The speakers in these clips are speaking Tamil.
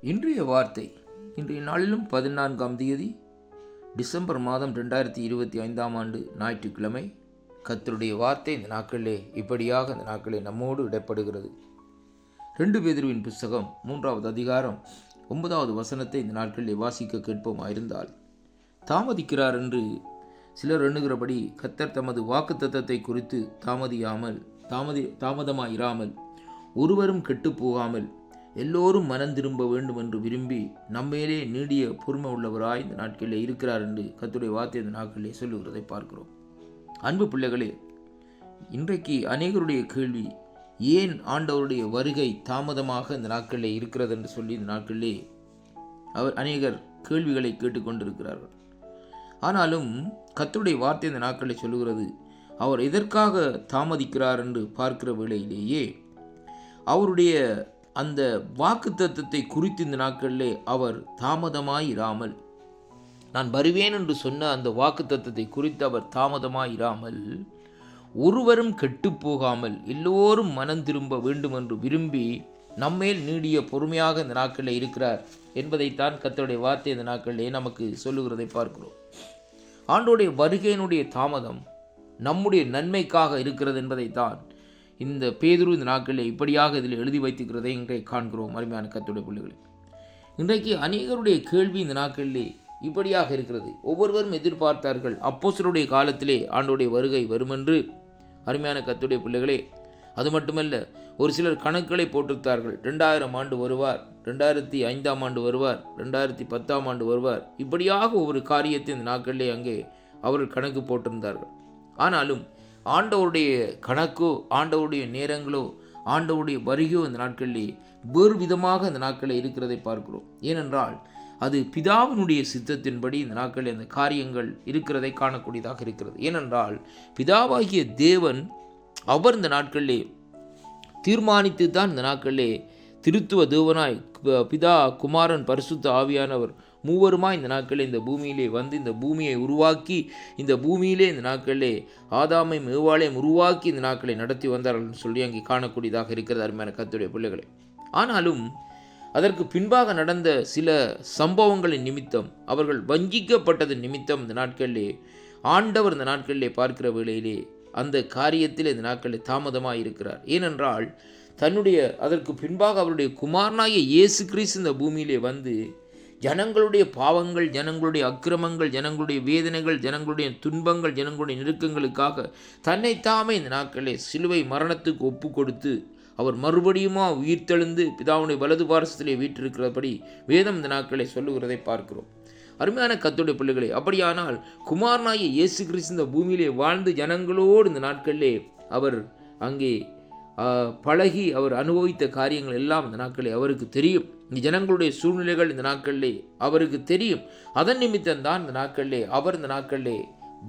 இன்றைய வார்த்தை இன்றைய நாளிலும் 14ஆம் தேதி டிசம்பர் மாதம் 2025ஆம் ஆண்டு ஞாயிற்றுக்கிழமை. கர்த்தருடைய வார்த்தை இந்த நாட்களிலே இப்படியாக இந்த நாட்களிலே நம்மோடு இடப்படுகிறது. 2 பேதுருவின் புஸ்தகம் 3வது அதிகாரம் 9வது வசனத்தை இந்த நாட்களிலே வாசிக்க கேட்போமாயிருந்தால், தாமதிக்கிறார் என்று சிலர் எண்ணுகிறபடி கர்த்தர் தமது வாக்குத்தத்தத்தை குறித்து தாமதமாயிராமல் ஒருவரும் கெட்டுப்போகாமல் எல்லோரும் மனம் திரும்ப வேண்டும் என்று விரும்பி நம்மேலே நீடிய பொறுமை உள்ளவராய் இந்த நாட்களில் இருக்கிறார் என்று கர்த்தருடைய வார்த்தை இந்த நாட்களிலே சொல்லுகிறதை பார்க்கிறோம். அன்பு பிள்ளைகளே, இன்றைக்கு அநேகருடைய கேள்வி, ஏன் ஆண்டவருடைய வருகை தாமதமாக இந்த நாட்களிலே இருக்கிறது என்று சொல்லி இந்த நாட்களிலே அநேகர் கேள்விகளை கேட்டுக்கொண்டிருக்கிறார்கள். ஆனாலும் கர்த்தருடைய வார்த்தை இந்த நாட்களில் சொல்லுகிறது, அவர் எதற்காக தாமதிக்கிறார் என்று பார்க்கிற வேளையிலேயே அவருடைய அந்த வாக்குத்தத்தத்தை குறித்து இந்த நாட்களிலே அவர் தாமதமாயிராமல், நான் வருவேன் என்று சொன்ன அந்த வாக்குத்தத்தத்தை குறித்து அவர் தாமதமாயிராமல் ஒருவரும் கெட்டுப்போகாமல் எல்லோரும் மனம் திரும்ப வேண்டும் என்று விரும்பி நம்மேல் நீடிய பொறுமையாக இந்த நாட்களில் இருக்கிறார் என்பதைத்தான் கர்த்தருடைய வார்த்தை இந்த நாட்களிலே நமக்கு சொல்லுகிறதை பார்க்கிறோம். ஆண்டோடைய வருகையினுடைய தாமதம் நம்முடைய நன்மைக்காக இருக்கிறது என்பதைத்தான் இந்த பேதுரு இந்த நாட்களில் இப்படியாக இதில் எழுதி வைத்திருக்கிறதை இன்றைக்கு காண்கிறோம். அருமையான கர்த்தருடைய பிள்ளைகளே, இன்றைக்கு அநேகருடைய கேள்வி இந்த நாட்களிலே இப்படியாக இருக்கிறது. ஒவ்வொருவரும் எதிர்பார்த்தார்கள் அப்போஸ்தலருடைய காலத்திலே ஆண்டோடைய வருகை வருமென்று. அருமையான கர்த்தருடைய பிள்ளைகளே, அது மட்டுமல்ல, ஒரு சிலர் கணக்குகளை போட்டிருந்தார்கள். 2000 ஆண்டு வருவார், 2005ஆம் ஆண்டு வருவார், 2010ஆம் ஆண்டு வருவார். இப்படியாக ஒவ்வொரு காரியத்தை இந்த நாட்களிலே அங்கே அவர்கள் கணக்கு போட்டிருந்தார்கள். ஆனாலும் ஆண்டவருடைய கணக்கோ, ஆண்டவருடைய நேரங்களோ, ஆண்டவருடைய வருகையோ இந்த நாட்களிலே வேறு விதமாக இந்த நாட்களில் இருக்கிறதை பார்க்கிறோம். ஏனென்றால் அது பிதாவினுடைய சித்தத்தின்படி இந்த நாட்களில் அந்த காரியங்கள் இருக்கிறதை காணக்கூடியதாக இருக்கிறது. ஏனென்றால் பிதாவாகிய தேவன் அவர் இந்த நாட்களிலே தீர்மானித்து தான் இந்த நாட்களிலே திருத்துவ தேவனாய் பிதா, குமாரன், பரிசுத்த ஆவியானவர் மூவருமாய் இந்த நாட்களில் இந்த பூமியிலே வந்து இந்த பூமியை உருவாக்கி, இந்த பூமியிலே இந்த நாட்களிலே ஆதாமையும் ஏவாளையும் உருவாக்கி இந்த நாட்களை நடத்தி வந்தார்கள் சொல்லி அங்கே காணக்கூடியதாக இருக்கிறது. அருமையான கர்த்தருடைய பிள்ளைகளை, ஆனாலும் அதற்கு பின்பாக நடந்த சில சம்பவங்களின் நிமித்தம், அவர்கள் வஞ்சிக்கப்பட்டது நிமித்தம் இந்த நாட்களிலே ஆண்டவர் இந்த நாட்களிலே பார்க்கிற வேளையிலே அந்த காரியத்தில் இந்த நாட்களில் தாமதமாக இருக்கிறார். ஏனென்றால் அதற்கு பின்பாக அவருடைய குமாரனாகிய இயேசு கிறிஸ்து இந்த பூமியிலே வந்து ஜனங்களுடைய பாவங்கள், ஜனங்களுடைய அக்கிரமங்கள், ஜனங்களுடைய வேதனைகள், ஜனங்களுடைய துன்பங்கள், ஜனங்களுடைய நெருக்கங்களுக்காக தன்னைத்தாமே இந்த நாட்களிலே சிலுவை மரணத்துக்கு ஒப்பு கொடுத்து அவர் மறுபடியுமா உயிர்த்தெழுந்து பிதாவுடைய வலது பாரசத்திலே வீற்றிருக்கிறபடி வேதம் இந்த நாட்களை சொல்லுகிறதை பார்க்கிறோம். அருமையான கர்த்தருடைய பிள்ளைகளே, அப்படியானால் குமாரனாகிய இயேசு கிறிஸ்து இந்த பூமியிலே வாழ்ந்து ஜனங்களோடு இந்த நாட்களிலே அவர் அங்கே பழகி அவர் அனுபவித்த காரியங்கள் எல்லாம் இந்த நாட்களில் அவருக்கு தெரியும். இந்த ஜனங்களுடைய சூழ்நிலைகள் இந்த நாட்களிலே அவருக்கு தெரியும். அதன் நிமித்தம்தான் இந்த நாட்களிலே அவர் இந்த நாட்களிலே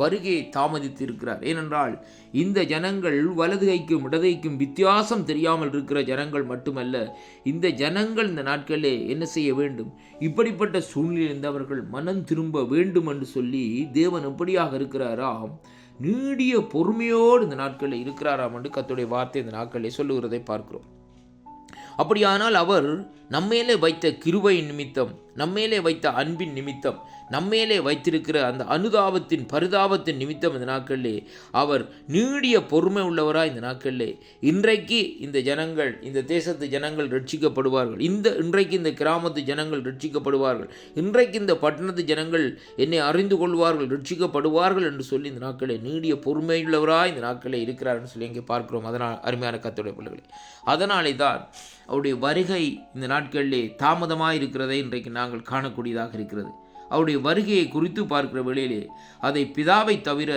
வருகையை தாமதித்து இருக்கிறார். ஏனென்றால் இந்த ஜனங்கள் வலது கைக்கும் இடதைக்கும் வித்தியாசம் தெரியாமல் இருக்கிற ஜனங்கள் மட்டுமல்ல, இந்த ஜனங்கள் இந்த நாட்களிலே என்ன செய்ய வேண்டும், இப்படிப்பட்ட சூழ்நிலையிலிருந்து அவர்கள் மனம் திரும்ப வேண்டும் என்று சொல்லி தேவன் எப்படியாக இருக்கிறாராம், நீடிய பொறுமையோடு இந்த நாட்களில் இருக்கிறாராம் என்று கர்த்தருடைய வார்த்தை இந்த நாட்களில் சொல்லுகிறதை பார்க்கிறோம். அப்படியானால் அவர் நம்மேலே வைத்த கிருபையின் நிமித்தம், நம்மேலே வைத்த அன்பின் நிமித்தம், நம்மேலே வைத்திருக்கிற அந்த அனுதாபத்தின் பரிதாபத்தின் நிமித்தம் இந்த நாட்களிலே அவர் நீடிய பொறுமை உள்ளவராய் இந்த நாட்களிலே இன்றைக்கு இந்த ஜனங்கள், இந்த தேசத்து ஜனங்கள் ரட்சிக்கப்படுவார்கள், இன்றைக்கு இந்த கிராமத்து ஜனங்கள் ரட்சிக்கப்படுவார்கள், இன்றைக்கு இந்த பட்டணத்து ஜனங்கள் என்னை அறிந்து கொள்வார்கள், ரட்சிக்கப்படுவார்கள் என்று சொல்லி இந்த நாட்களே நீடிய பொறுமையுள்ளவராய் இந்த நாட்களே இருக்கிறார் என்று சொல்லி இங்கே பார்க்கிறோம். அதனால் அருமையான கர்த்தருடைய பிள்ளைகளே, அதனாலே தான் அவருடைய வருகை இந்த நாட்களிலே தாமதமாக இருக்கிறதை இன்றைக்கு நாங்கள் காணக்கூடியதாக இருக்கிறது. அவருடைய வருகையை குறித்து பார்க்கிற வேளையிலே அதை பிதாவை தவிர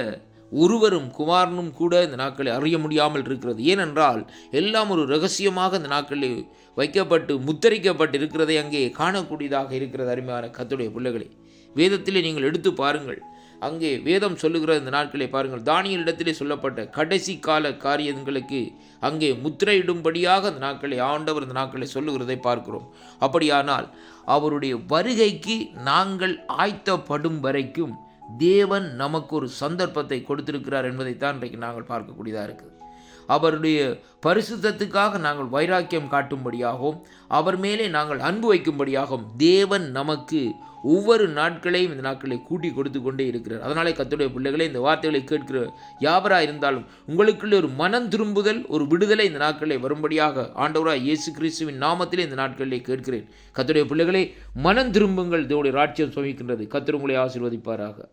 ஒருவரும் குமாரனும் கூட இந்த நாட்களை அறிய முடியாமல் இருக்கிறது. ஏனென்றால் எல்லாம் ஒரு இரகசியமாக இந்த நாட்களில் வைக்கப்பட்டு முத்தரிக்கப்பட்டு இருக்கிறதை அங்கே காணக்கூடியதாக இருக்கிறது. அருமையான கர்த்தருடைய பிள்ளைகளை, வேதத்திலே நீங்கள் எடுத்து பாருங்கள். அங்கே வேதம் சொல்லுகிற இந்த நாட்களை பாருங்கள். தானியேல் இடத்திலே சொல்லப்பட்ட கடைசி கால காரியங்களுக்கு அங்கே முத்திரையிடும்படியாக இந்த நாட்களை ஆண்டவர் இந்த நாட்களை சொல்லுகிறதை பார்க்கிறோம். அப்படியானால் அவருடைய வருகைக்கு நாங்கள் ஆயத்தப்படும் வரைக்கும் தேவன் நமக்கு ஒரு சந்தர்ப்பத்தை கொடுத்திருக்கிறார் என்பதைத்தான் இன்றைக்கு நாங்கள் பார்க்கக்கூடியதாக இருக்குது. அவருடைய பரிசுத்தத்துக்காக நாங்கள் வைராக்கியம் காட்டும்படியாகவும் அவர் மேலே நாங்கள் அன்பு வைக்கும்படியாகவும் தேவன் நமக்கு ஒவ்வொரு நாட்களையும் இந்த நாட்களை கூட்டி கொடுத்து கொண்டே இருக்கிறார். அதனாலே கர்த்தருடைய பிள்ளைகளே, இந்த வார்த்தைகளை கேட்கிற யாவராக இருந்தாலும் உங்களுக்குள்ளே ஒரு மனம் திரும்புதல், ஒரு விடுதலை இந்த நாட்களை வரும்படியாக ஆண்டவராய் இயேசு கிறிஸ்துவின் நாமத்திலே இந்த நாட்களிலே கேட்கிறேன். கர்த்தருடைய பிள்ளைகளே, மனம் திரும்புங்கள், தேவனுடைய ராஜ்யம் சுமிக்கின்றது. கர்த்தர் உங்களை ஆசீர்வதிப்பாராக.